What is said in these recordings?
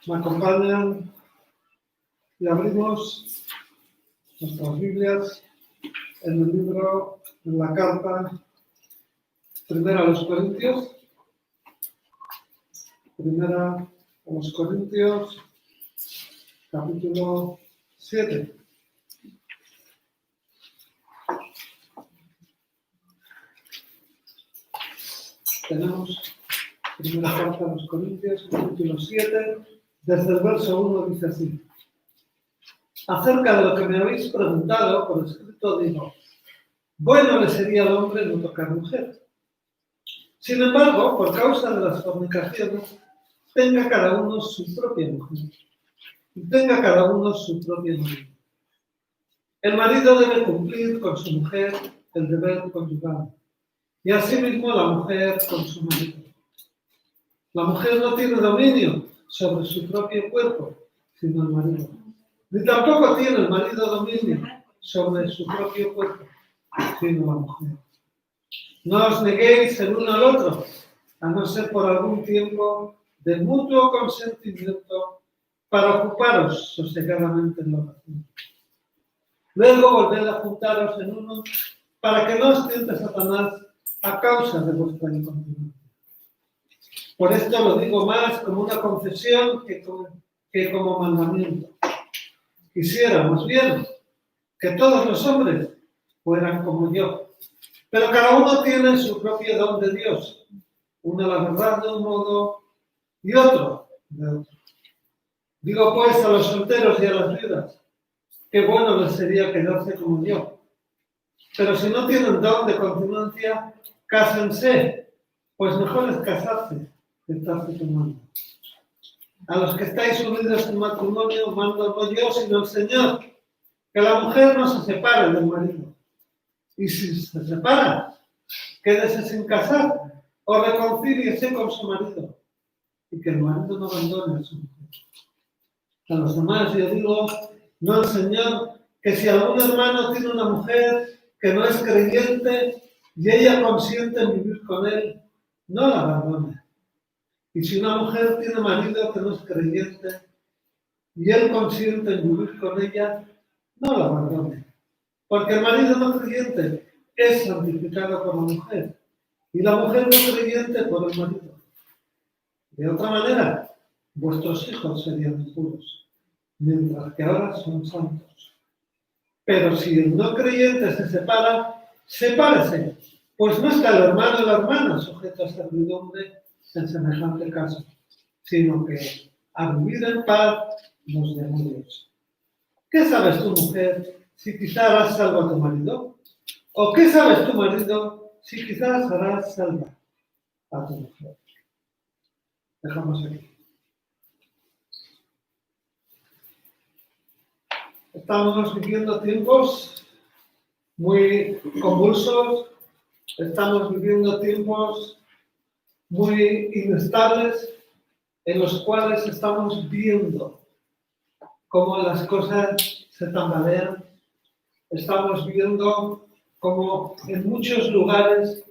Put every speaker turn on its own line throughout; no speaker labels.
Me acompañan y abrimos nuestras Biblias en el libro, en la carta primera a los Corintios. Primera a los Corintios, capítulo 7. Tenemos primera carta a los Corintios, capítulo 7, desde el verso 1 dice así: acerca de lo que me habéis preguntado por escrito digo, bueno le sería al hombre no tocar mujer. Sin embargo, por causa de las fornicaciones, tenga cada uno su propia mujer y tenga cada uno su propio marido. El marido debe cumplir con su mujer el deber conyugal y asimismo la mujer con su marido. La mujer no tiene dominio sobre su propio cuerpo, sino el marido. Ni tampoco tiene el marido dominio sobre su propio cuerpo, sino la mujer. No os neguéis el uno al otro, a no ser por algún tiempo de mutuo consentimiento para ocuparos sosegadamente en la oración. Luego volved a juntaros en uno para que no os tiente Satanás a causa de vuestra incontinencia. Por esto lo digo más como una confesión que como mandamiento. Quisiéramos bien que todos los hombres fueran como yo, pero cada uno tiene su propio don de Dios, uno la verdad de un modo y otro de otro. Digo pues a los solteros y a las viudas, qué bueno les sería quedarse como yo, pero si no tienen don de continencia, cásense, pues mejor es casarse que estarse tomando. A los que estáis unidos en matrimonio, mando no yo, sino el Señor, que la mujer no se separe del marido. Y si se separa, quédese sin casar o reconcíliese con su marido, y que el marido no abandone a su mujer. A los demás yo digo, no el Señor, que si algún hermano tiene una mujer que no es creyente y ella consiente en vivir con él, no la abandone. Y si una mujer tiene marido que no es creyente y él consiente en vivir con ella, no la abandone. Porque el marido no creyente es santificado por la mujer y la mujer no creyente por el marido. De otra manera, vuestros hijos serían impuros, mientras que ahora son santos. Pero si el no creyente se separa, sepárese, pues no está el hermano y la hermana sujetos a servidumbre en semejante caso, sino que a vivir en paz nos llamó Dios. ¿Qué sabes tu mujer si quizás harás salvo a tu marido? ¿O qué sabes tu marido si quizás harás salvo a tu mujer? Dejamos aquí. Estamos viviendo tiempos muy convulsos, estamos viviendo tiempos muy inestables en los cuales estamos viendo cómo las cosas se tambalean, estamos viendo cómo en muchos lugares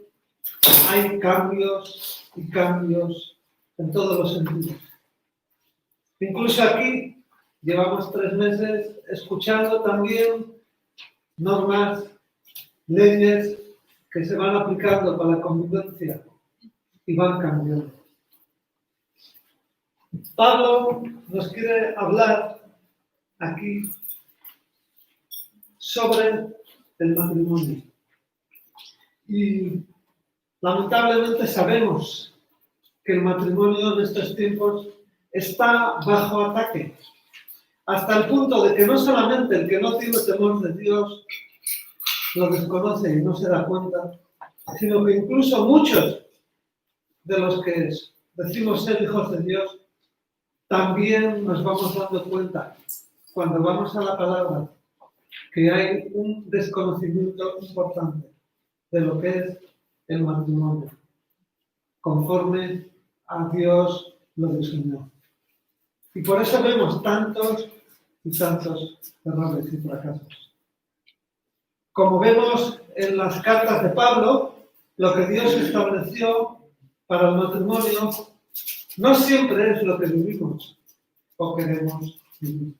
hay cambios y cambios en todos los sentidos. Incluso aquí llevamos 3 meses escuchando también normas, leyes que se van aplicando para la convivencia y van cambiando. Pablo nos quiere hablar aquí sobre el matrimonio. Y lamentablemente sabemos que el matrimonio en estos tiempos está bajo ataque, hasta el punto de que no solamente el que no tiene temor de Dios lo desconoce y no se da cuenta, sino que incluso muchos de los que decimos ser hijos de Dios también nos vamos dando cuenta, cuando vamos a la palabra, que hay un desconocimiento importante de lo que es el matrimonio, conforme a Dios lo diseñó. Y por eso vemos tantos y tantos errores y fracasos. Como vemos en las cartas de Pablo, lo que Dios estableció para el matrimonio no siempre es lo que vivimos. o queremos vivir.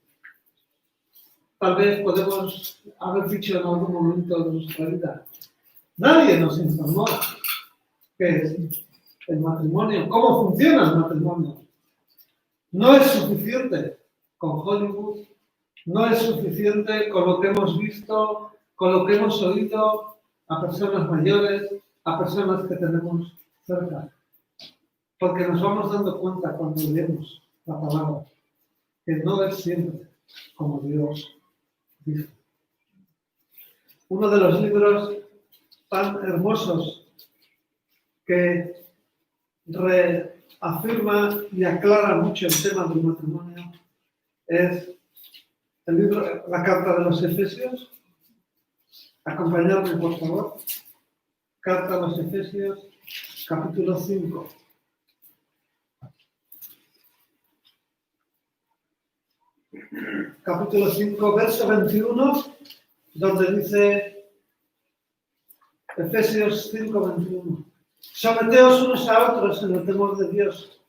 Tal vez podemos haber dicho en algún momento de nuestra vida, nadie nos informó qué es el matrimonio, cómo funciona el matrimonio. No es suficiente con Hollywood, no es suficiente con lo que hemos visto, con lo que hemos oído a personas mayores, a personas que tenemos cerca. Porque nos vamos dando cuenta cuando leemos la palabra, que no es siempre como Dios dice. Uno de los libros tan hermosos que reafirma y aclara mucho el tema del matrimonio es el libro, la carta de los Efesios. Acompañadme, por favor. Carta a los Efesios, capítulo 5. Capítulo 5, verso 21, donde dice Efesios 5, 21. Someteos unos a otros en el temor de Dios.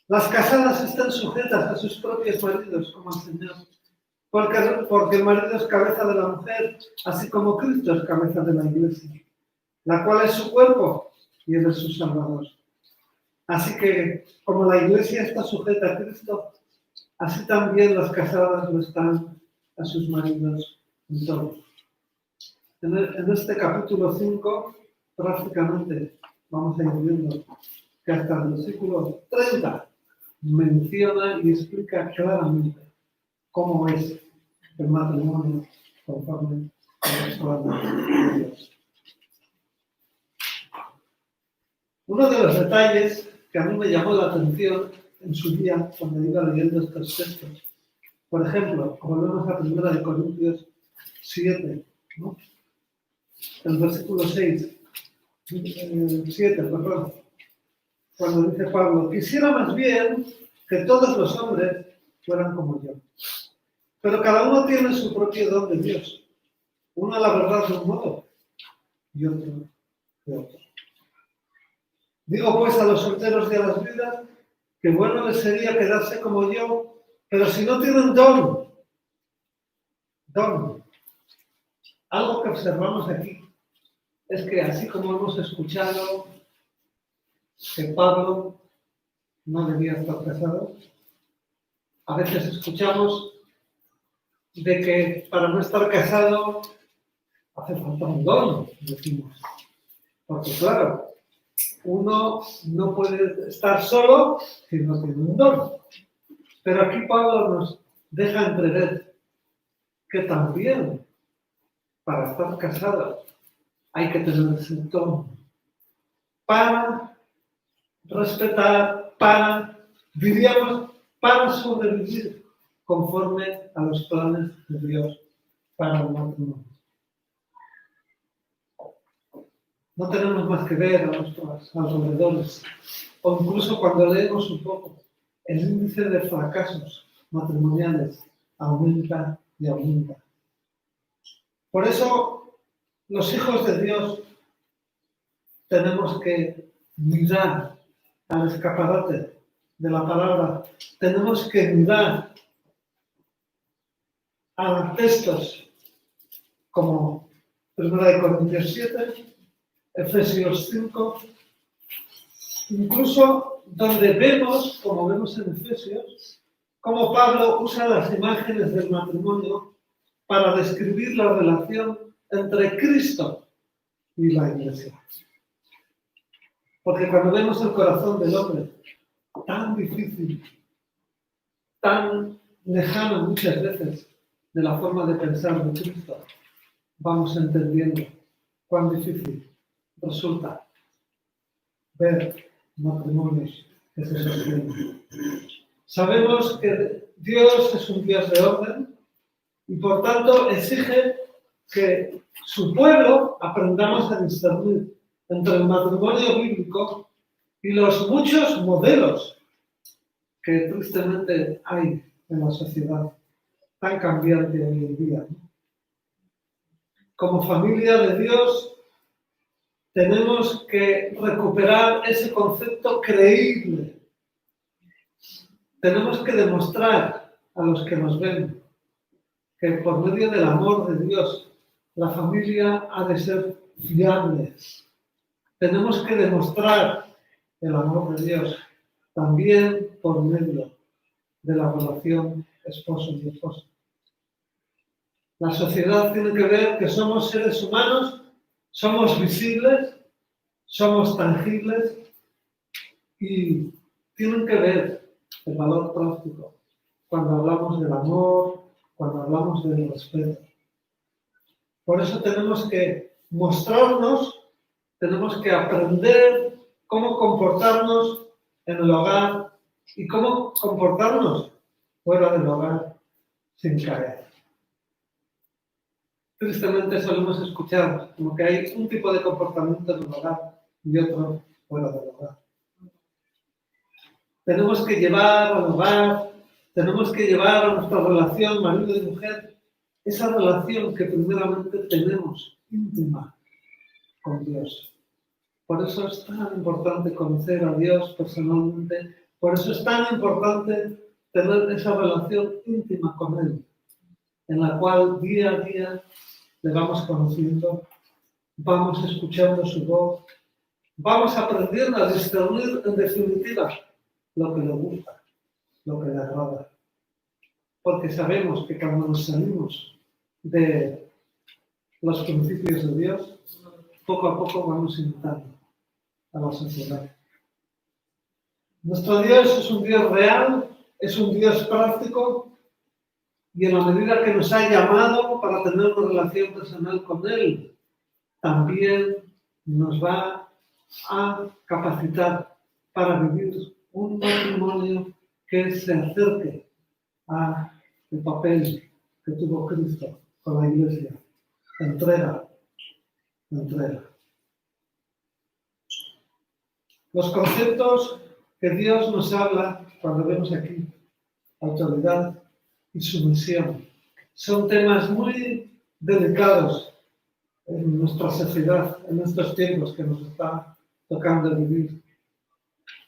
Las casadas están sujetas a sus propios maridos como al Señor, porque el marido es cabeza de la mujer, así como Cristo es cabeza de la Iglesia, la cual es su cuerpo y Él es su Salvador. Así que, como la Iglesia está sujeta a Cristo, así también las casadas lo están a sus maridos en todo. En este capítulo 5, prácticamente vamos a ir viendo que hasta el versículo 30 menciona y explica claramente cómo es el matrimonio conforme a los planes de Dios. Uno de los detalles que a mí me llamó la atención en su día cuando iba leyendo estos textos, por ejemplo, volvemos a 1 Corintios 7, ¿no? El versículo 7, perdón, cuando dice Pablo, quisiera más bien que todos los hombres fueran como yo, pero cada uno tiene su propio don de Dios, uno la verdad de un modo y otro de otro. Digo pues a los solteros y a las viudas que bueno les sería quedarse como yo, pero si no tienen don, algo que observamos aquí es que así como hemos escuchado que Pablo no debía estar casado, a veces escuchamos de que para no estar casado hace falta un don, decimos. Porque claro, uno no puede estar solo si no tiene un don. Pero aquí Pablo nos deja entrever que también para estar casado hay que tener ese don para respetar, diríamos, para sobrevivir conforme a los planes de Dios para el matrimonio. No tenemos más que ver a nuestros alrededores, o incluso cuando leemos un poco, el índice de fracasos matrimoniales aumenta y aumenta. Por eso, los hijos de Dios tenemos que mirar al escaparate de la palabra, tenemos que mirar a textos como 1 Corintios 7, Efesios 5, incluso donde vemos, como vemos en Efesios, cómo Pablo usa las imágenes del matrimonio para describir la relación entre Cristo y la Iglesia. Porque cuando vemos el corazón del hombre, tan difícil, tan lejano muchas veces de la forma de pensar de Cristo, vamos entendiendo cuán difícil resulta ver matrimonios que se sostienen. Sabemos que Dios es un Dios de orden y por tanto exige que su pueblo aprendamos a discernir entre el matrimonio bíblico y los muchos modelos que tristemente hay en la sociedad tan cambiante hoy en día. Como familia de Dios tenemos que recuperar ese concepto creíble Tenemos que demostrar a los que nos ven que por medio del amor de Dios, la familia ha de ser fiable. Tenemos que demostrar el amor de Dios también por medio de la relación esposo y esposa. La sociedad tiene que ver que somos seres humanos, somos visibles, somos tangibles y tienen que ver el valor práctico cuando hablamos del amor, cuando hablamos del respeto. Por eso tenemos que mostrarnos, tenemos que aprender cómo comportarnos en el hogar y cómo comportarnos fuera del hogar sin caer. Tristemente solemos escuchar como que hay un tipo de comportamiento en el hogar y otro fuera del hogar. Tenemos que llevar al hogar, tenemos que llevar a nuestra relación marido y mujer esa relación que primeramente tenemos íntima con Dios. Por eso es tan importante conocer a Dios personalmente, por eso es tan importante tener esa relación íntima con Él, en la cual día a día le vamos conociendo, vamos escuchando su voz, vamos aprendiendo a discernir en definitiva lo que le gusta, lo que le agrada. Porque sabemos que cuando nos salimos de los principios de Dios, poco a poco vamos imitando a la sociedad. Nuestro Dios es un Dios real, es un Dios práctico, y en la medida que nos ha llamado para tener una relación personal con Él, también nos va a capacitar para vivir un matrimonio que se acerque al papel que tuvo Cristo con la Iglesia. Entrega. Los conceptos que Dios nos habla cuando vemos aquí, autoridad y sumisión, son temas muy delicados en nuestra sociedad, en estos tiempos que nos está tocando vivir.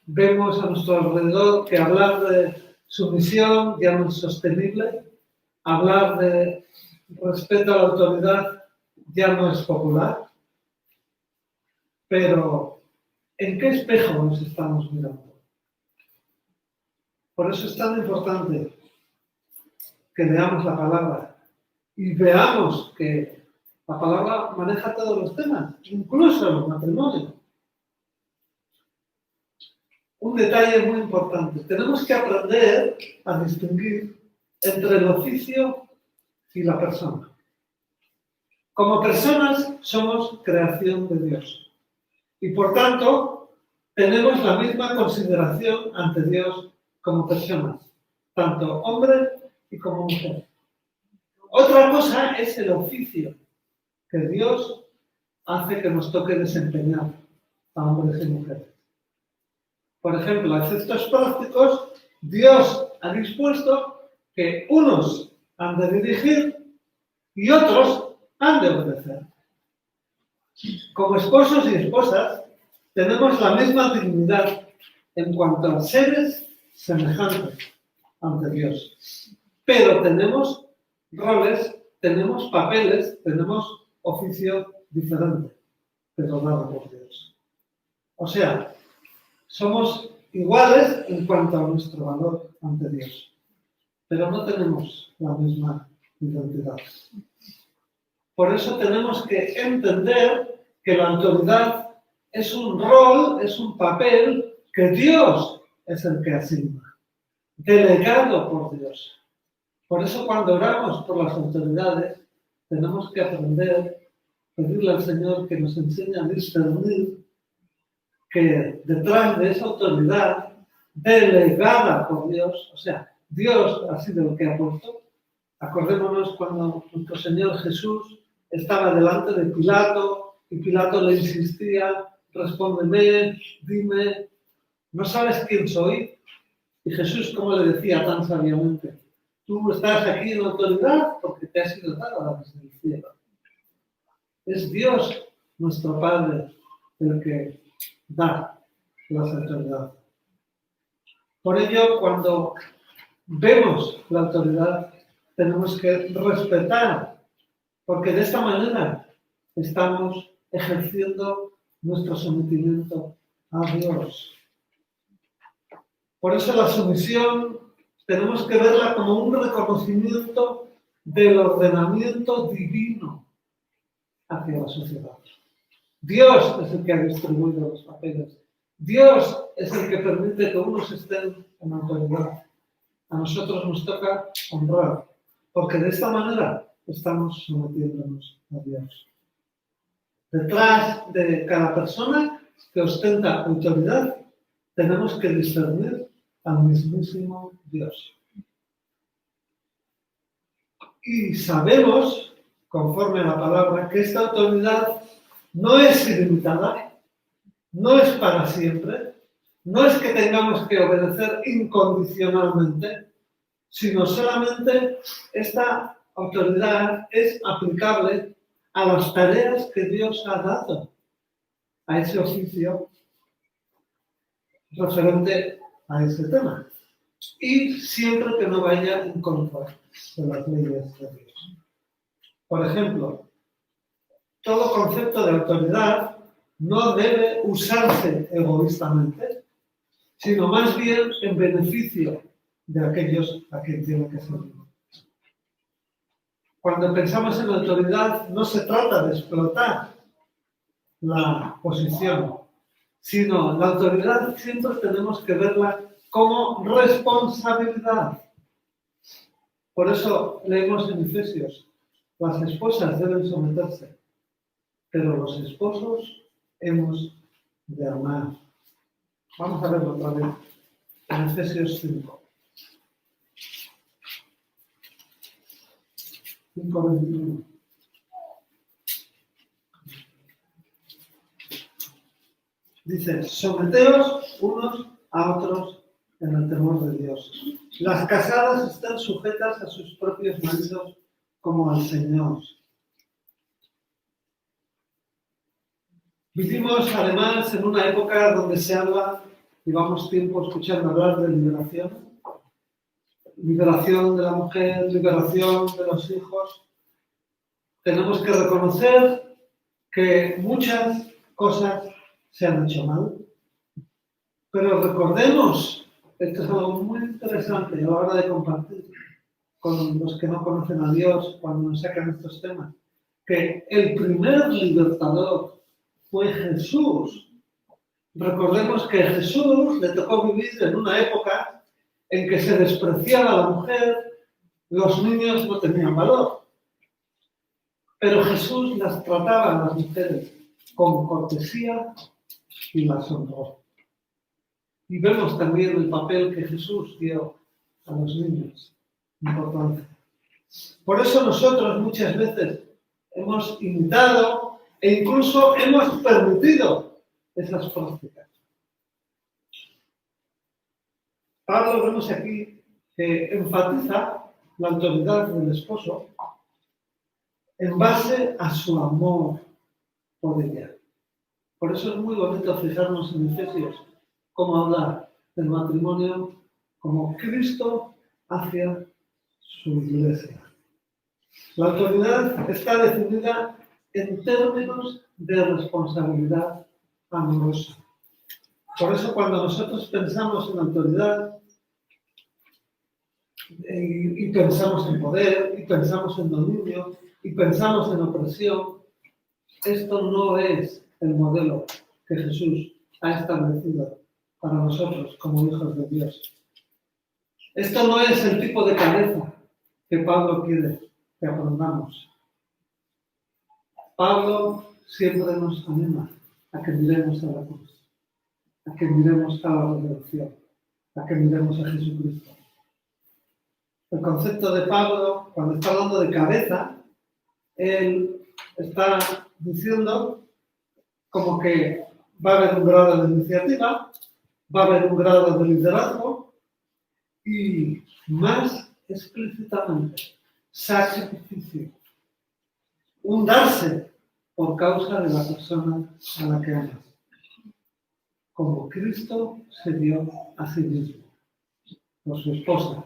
Vemos a nuestro alrededor que hablar de sumisión ya no es sostenible, hablar de respeto a la autoridad ya no es popular, pero ¿en qué espejo nos estamos mirando? Por eso es tan importante que leamos la palabra y veamos que la palabra maneja todos los temas, incluso los matrimonios. Un detalle muy importante. Tenemos que aprender a distinguir entre el oficio y la persona. Como personas somos creación de Dios. Y por tanto, tenemos la misma consideración ante Dios como personas, tanto hombre y como mujer. Otra cosa es el oficio que Dios hace que nos toque desempeñar a hombres y mujeres. Por ejemplo, a efectos prácticos, Dios ha dispuesto que unos han de dirigir y otros han de obedecer. Como esposos y esposas, tenemos la misma dignidad en cuanto a seres semejantes ante Dios. Pero tenemos roles, tenemos papeles, tenemos oficio diferente, pero dado por Dios. O sea, somos iguales en cuanto a nuestro valor ante Dios, pero no tenemos la misma identidad. Por eso tenemos que entender que la autoridad es un rol, es un papel que Dios es el que asigna, delegado por Dios. Por eso cuando oramos por las autoridades, tenemos que aprender, pedirle al Señor que nos enseñe a discernir que detrás de esa autoridad delegada por Dios, o sea, Dios ha sido el que ha puesto. Acordémonos cuando nuestro Señor Jesús estaba delante de Pilato y Pilato le insistía, respóndeme, dime, ¿no sabes quién soy? Y Jesús, como le decía tan sabiamente, tú estás aquí en autoridad porque te has sido dada desde el cielo. Es Dios, nuestro Padre, el que da las autoridades. Por ello, cuando vemos la autoridad, tenemos que respetar, porque de esta manera estamos ejerciendo nuestro sometimiento a Dios. Por eso la sumisión tenemos que verla como un reconocimiento del ordenamiento divino hacia la sociedad. Dios es el que ha distribuido los papeles. Dios es el que permite que unos estén en autoridad. A nosotros nos toca honrar, porque de esta manera estamos sometiéndonos a Dios. Detrás de cada persona que ostenta autoridad, tenemos que discernir al mismísimo Dios. Y sabemos, conforme a la palabra, que esta autoridad no es ilimitada, no es para siempre, no es que tengamos que obedecer incondicionalmente, sino solamente esta autoridad es aplicable a las tareas que Dios ha dado a ese oficio referente a ese tema. Y siempre que no vaya en contra de las leyes de Dios. Por ejemplo, todo concepto de autoridad no debe usarse egoístamente, sino más bien en beneficio de aquellos a quien tiene que servir. Cuando pensamos en autoridad, no se trata de explotar la posición, sino la autoridad siempre tenemos que verla como responsabilidad. Por eso leemos en Efesios, las esposas deben someterse, pero los esposos hemos de amar. Vamos a verlo otra vez en Efesios 5. 5:21. Dice, someteos unos a otros en el temor de Dios. Las casadas están sujetas a sus propios maridos como al Señor. Vivimos además en una época donde se habla, llevamos tiempo escuchando hablar de liberación. Liberación de la mujer, liberación de los hijos. Tenemos que reconocer que muchas cosas se han hecho mal. Pero recordemos, esto es algo muy interesante a la hora de compartir con los que no conocen a Dios cuando nos sacan estos temas, que el primer libertador fue Jesús. Recordemos que a Jesús le tocó vivir en una época en que se despreciaba a la mujer, los niños no tenían valor. Pero Jesús las trataba a las mujeres con cortesía y las honró. Y vemos también el papel que Jesús dio a los niños. Importante. Por eso nosotros muchas veces hemos imitado e incluso hemos permitido esas prácticas. Pablo vemos aquí que enfatiza la autoridad del esposo en base a su amor por ella. Por eso es muy bonito fijarnos en Efesios, cómo habla del matrimonio como Cristo hacia su iglesia. La autoridad está definida en términos de responsabilidad amorosa. Por eso cuando nosotros pensamos en autoridad y pensamos en poder, y pensamos en dominio, y pensamos en opresión, esto no es el modelo que Jesús ha establecido para nosotros como hijos de Dios. Esto no es el tipo de cabeza que Pablo quiere que aprendamos. Pablo siempre nos anima a que miremos a la cruz, a que miremos a la redención, a que miremos a Jesucristo. El concepto de Pablo, cuando está hablando de cabeza, él está diciendo como que va a haber un grado de iniciativa, va a haber un grado de liderazgo y más explícitamente sacrificio, un darse por causa de la persona a la que amas, como Cristo se dio a sí mismo. por su esposa,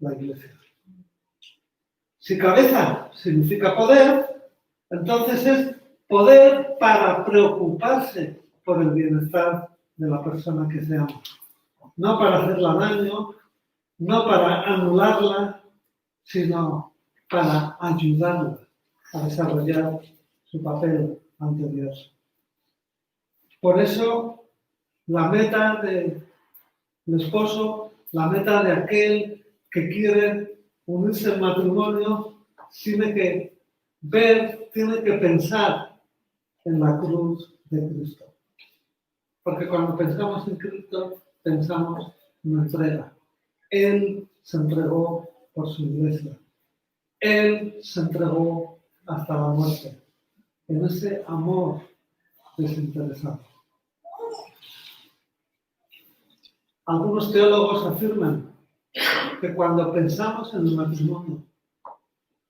la Iglesia. Si cabeza significa poder, entonces es poder para preocuparse por el bienestar de la persona que se ama. No para hacerla daño, no para anularla, sino para ayudarla a desarrollar su papel ante Dios. Por eso, la meta del esposo, la meta de aquel que quiere unirse en matrimonio, tiene que ver, tiene que pensar en la cruz de Cristo. Porque cuando pensamos en Cristo, pensamos en la entrega. Él se entregó por su iglesia. Él se entregó hasta la muerte. En ese amor desinteresado. Algunos teólogos afirman que cuando pensamos en el matrimonio,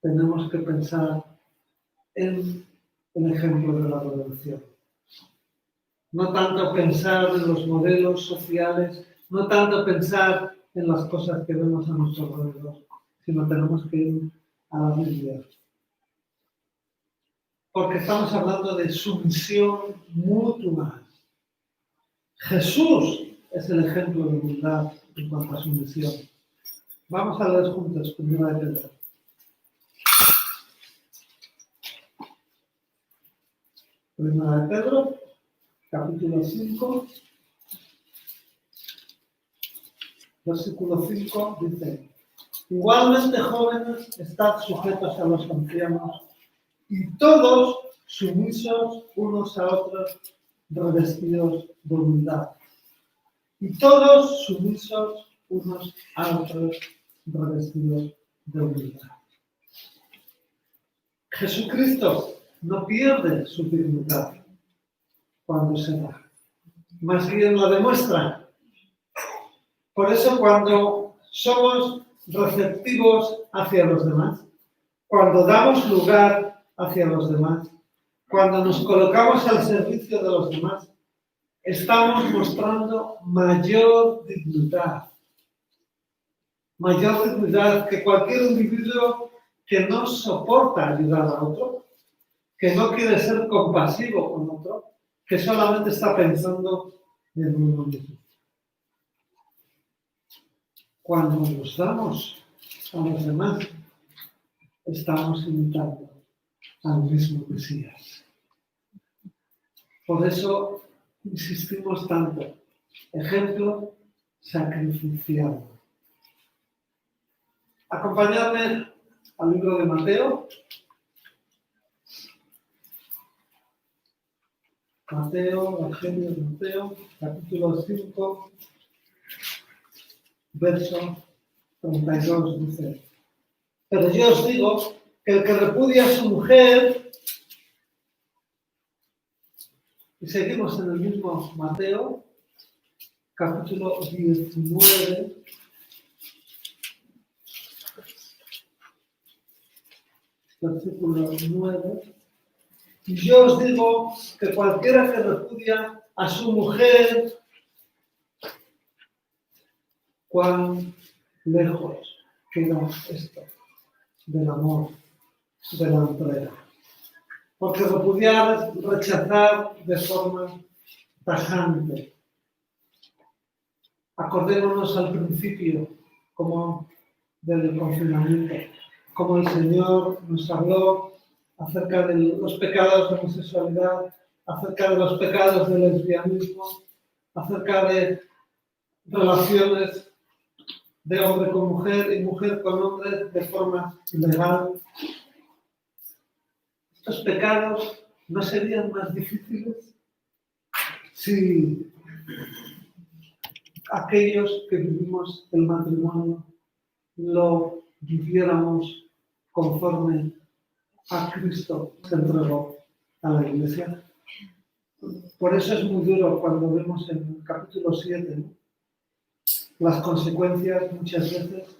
tenemos que pensar en el ejemplo de la redención. No tanto pensar en los modelos sociales, no tanto pensar en las cosas que vemos a nuestro alrededor, sino tenemos que ir a la Biblia. Porque estamos hablando de sumisión mutua. Jesús es el ejemplo de humildad en cuanto a sumisión. Vamos a leer juntos, Primera de Pedro. Primera de Pedro, capítulo 5, versículo 5, dice: igualmente, jóvenes, estad sujetos a los ancianos, y todos sumisos unos a otros, revestidos de humildad. Y todos sumisos unos a otros, revestidos de humildad. Jesucristo no pierde su dignidad cuando se da, más bien la demuestra. Por eso, cuando somos receptivos hacia los demás, cuando damos lugar hacia los demás, cuando nos colocamos al servicio de los demás, estamos mostrando mayor dignidad que cualquier individuo que no soporta ayudar a otro, que no quiere ser compasivo con otro, que solamente está pensando en uno mismo. Cuando nos damos a los demás, estamos imitando al mismo Mesías. Por eso insistimos tanto. Ejemplo sacrificial. Acompañadme al libro de Mateo. Evangelio de Mateo, capítulo 5, verso 32, dice: pero yo os digo que el que repudia a su mujer, y seguimos en el mismo Mateo, capítulo 19, versículo 9, y yo os digo que cualquiera que repudia a su mujer, cuán lejos queda esto del amor, de la entrega. Porque repudiar es rechazar de forma tajante. Acordémonos al principio, como del confinamiento, como el Señor nos habló acerca de los pecados de homosexualidad, acerca de los pecados del lesbianismo, acerca de relaciones de hombre con mujer y mujer con hombre de forma ilegal. ¿Estos pecados no serían más difíciles si aquellos que vivimos el matrimonio lo viviéramos conforme a Cristo se entregó a la Iglesia? Por eso es muy duro cuando vemos en el capítulo 7, ¿no?, las consecuencias muchas veces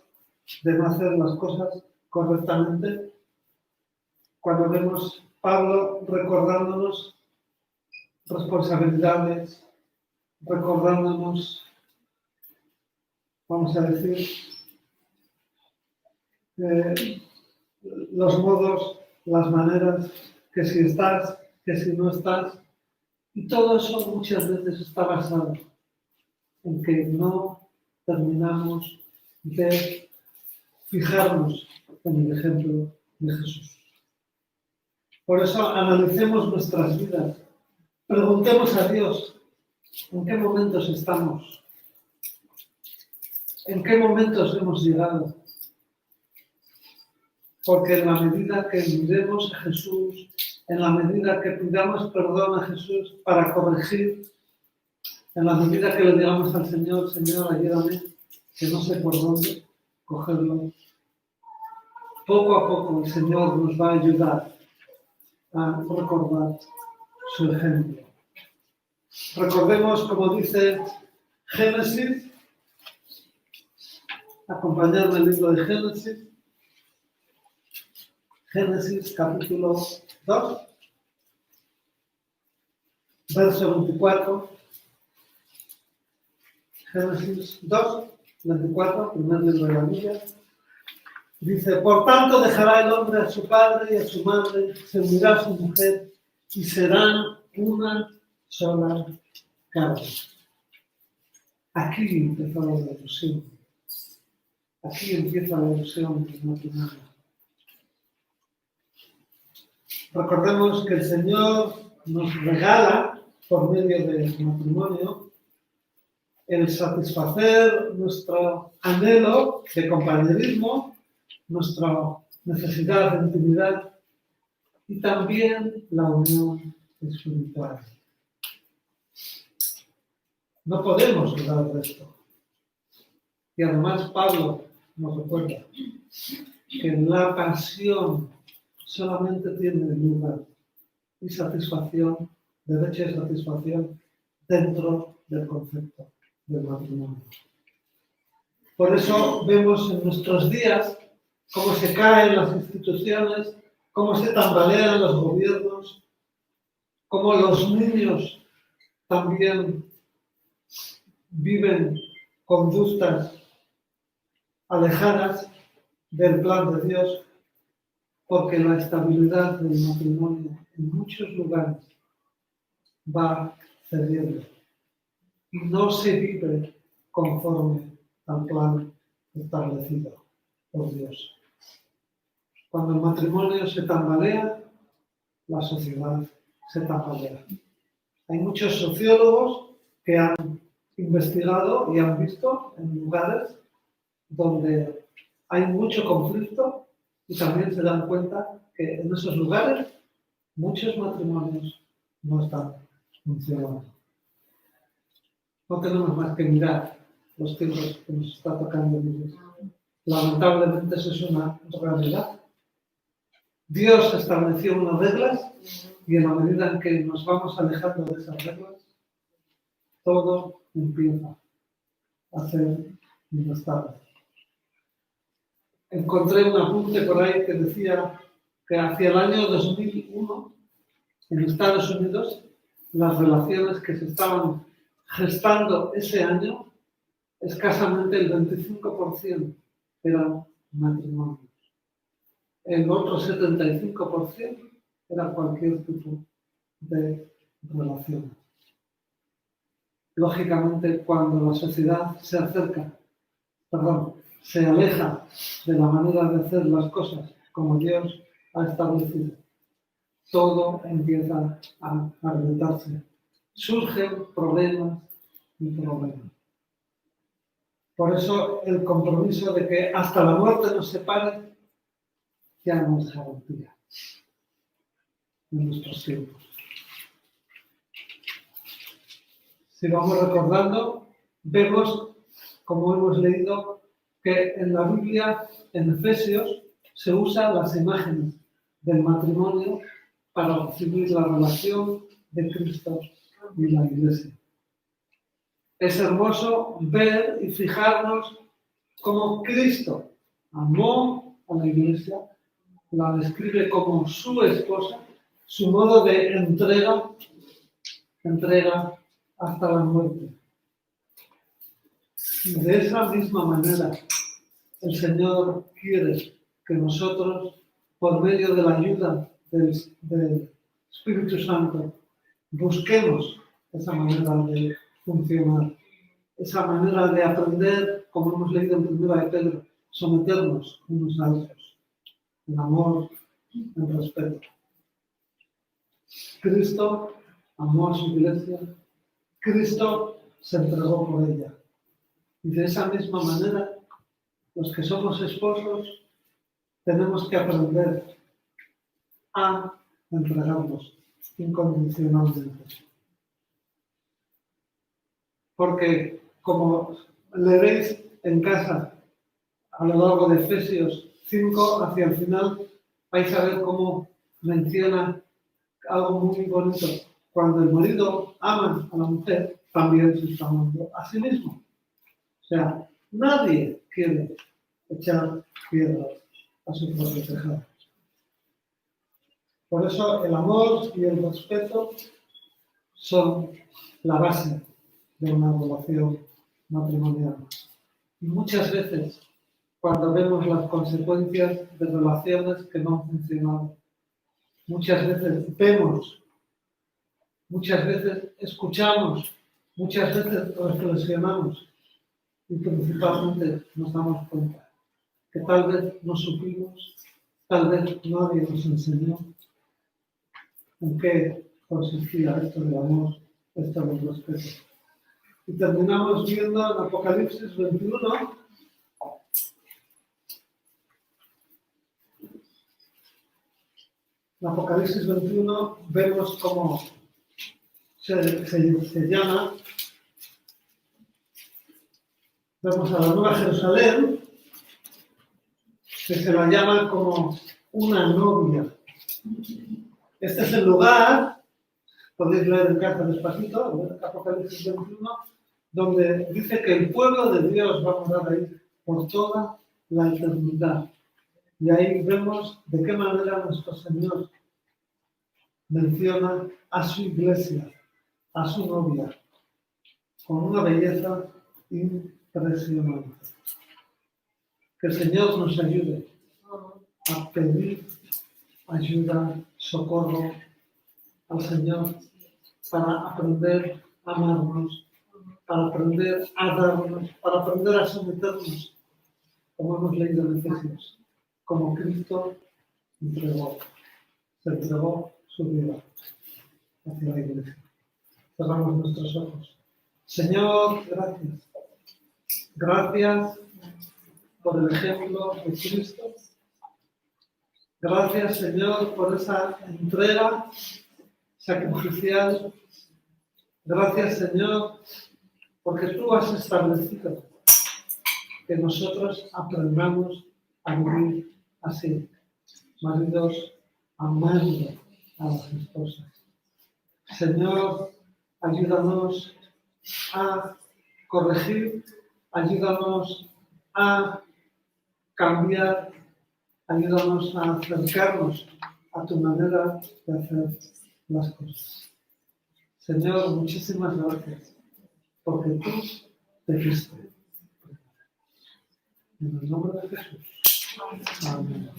de no hacer las cosas correctamente. Cuando vemos Pablo recordándonos responsabilidades, recordándonos vamos a decir, los modos, las maneras, que si estás, que si no estás. Y todo eso muchas veces está basado en que no terminamos de fijarnos en el ejemplo de Jesús. Por eso analicemos nuestras vidas. Preguntemos a Dios en qué momentos estamos, en qué momentos hemos llegado. Porque en la medida que miremos a Jesús, en la medida que pidamos perdón a Jesús para corregir, en la medida que le digamos al Señor, Señor, ayúdame, que no sé por dónde cogerlo, poco a poco el Señor nos va a ayudar a recordar su ejemplo. Recordemos, como dice Génesis, acompañarme el libro de Génesis, Génesis capítulo 2, verso 24. Génesis 2, 24, primer libro de la Biblia. Dice, por tanto dejará el hombre a su padre y a su madre, se unirá a su mujer y serán una sola carne. Aquí empezó la ilusión. Aquí empieza la ilusión del matrimonio. Recordemos que el Señor nos regala, por medio del matrimonio, el satisfacer nuestro anhelo de compañerismo, nuestra necesidad de intimidad y también la unión espiritual. No podemos dudar de esto. Y además Pablo nos recuerda que la pasión solamente tiene lugar y satisfacción, derecho de satisfacción dentro del concepto del matrimonio. Por eso vemos en nuestros días cómo se caen las instituciones, cómo se tambalean los gobiernos, cómo los niños también viven conductas alejadas del plan de Dios, porque la estabilidad del matrimonio en muchos lugares va cediendo y no se vive conforme al plan establecido por Dios. Cuando el matrimonio se tambalea, la sociedad se tambalea. Hay muchos sociólogos que han investigado y han visto en lugares donde hay mucho conflicto y también se dan cuenta que en esos lugares muchos matrimonios no están funcionando. No tenemos más que mirar los tiempos que nos está tocando vivir. Lamentablemente eso es una realidad. Dios estableció unas reglas y en la medida en que nos vamos alejando de esas reglas, todo empieza a ser inestable. Encontré un apunte por ahí que decía que hacia el año 2001, en Estados Unidos, las relaciones que se estaban gestando ese año, escasamente el 25% eran matrimonios. El otro 75% era cualquier tipo de relación. Lógicamente, cuando la sociedad se aleja de la manera de hacer las cosas como Dios ha establecido, todo empieza a reventarse. Surgen problemas y problemas. Por eso el compromiso de que hasta la muerte nos separe ya no es garantía en nuestros tiempos. Si vamos recordando, vemos, como hemos leído, que en la Biblia, en Efesios, se usan las imágenes del matrimonio para recibir la relación de Cristo y la Iglesia. Es hermoso ver y fijarnos cómo Cristo amó a la Iglesia, la describe como su esposa, su modo de entrega hasta la muerte. Y de esa misma manera, el Señor quiere que nosotros, por medio de la ayuda del Espíritu Santo, busquemos esa manera de funcionar, esa manera de aprender, como hemos leído en 1 de Pedro, someternos unos a otros, en amor, en respeto. Cristo amó a su iglesia, Cristo se entregó por ella. Y de esa misma manera, los que somos esposos tenemos que aprender a entregarnos incondicionalmente. Porque, como leeréis en casa a lo largo de Efesios 5, hacia el final, vais a ver cómo menciona algo muy bonito. Cuando el marido ama a la mujer, también se está amando a sí mismo. O sea, nadie quiere echar piedras a su propio tejado. Por eso el amor y el respeto son la base de una relación matrimonial. Y muchas veces, cuando vemos las consecuencias de relaciones que no han funcionado, muchas veces vemos, muchas veces escuchamos, muchas veces reflexionamos y principalmente nos damos cuenta que tal vez no supimos, tal vez nadie nos enseñó en qué consistía esto del amor, esto del respeto. Y terminamos viendo en Apocalipsis 21, en Apocalipsis 21 vemos cómo se llama, vemos a la Nueva Jerusalén, que se la llama como una novia. Este es el lugar, podéis leer en casa despacito, en Apocalipsis 21, donde dice que el pueblo de Dios va a morar ahí por toda la eternidad. Y ahí vemos de qué manera nuestro Señor menciona a su iglesia, a su novia, con una belleza impresionante. Que el Señor nos ayude a pedir ayuda, socorro al Señor para aprender a amarnos, para aprender a darnos, para aprender a someternos, como hemos leído en Efesios, como Cristo se entregó su vida hacia la iglesia. Cerramos nuestros ojos. Señor, gracias. Gracias por el ejemplo de Cristo. Gracias, Señor, por esa entrega sacrificial. Gracias, Señor, porque tú has establecido que nosotros aprendamos a vivir así, maridos amando a las esposas. Señor, ayúdanos a corregir, ayúdanos a cambiar, ayúdanos a acercarnos a tu manera de hacer las cosas. Señor, muchísimas gracias, porque tú te diste. En el nombre de Jesús. Amén.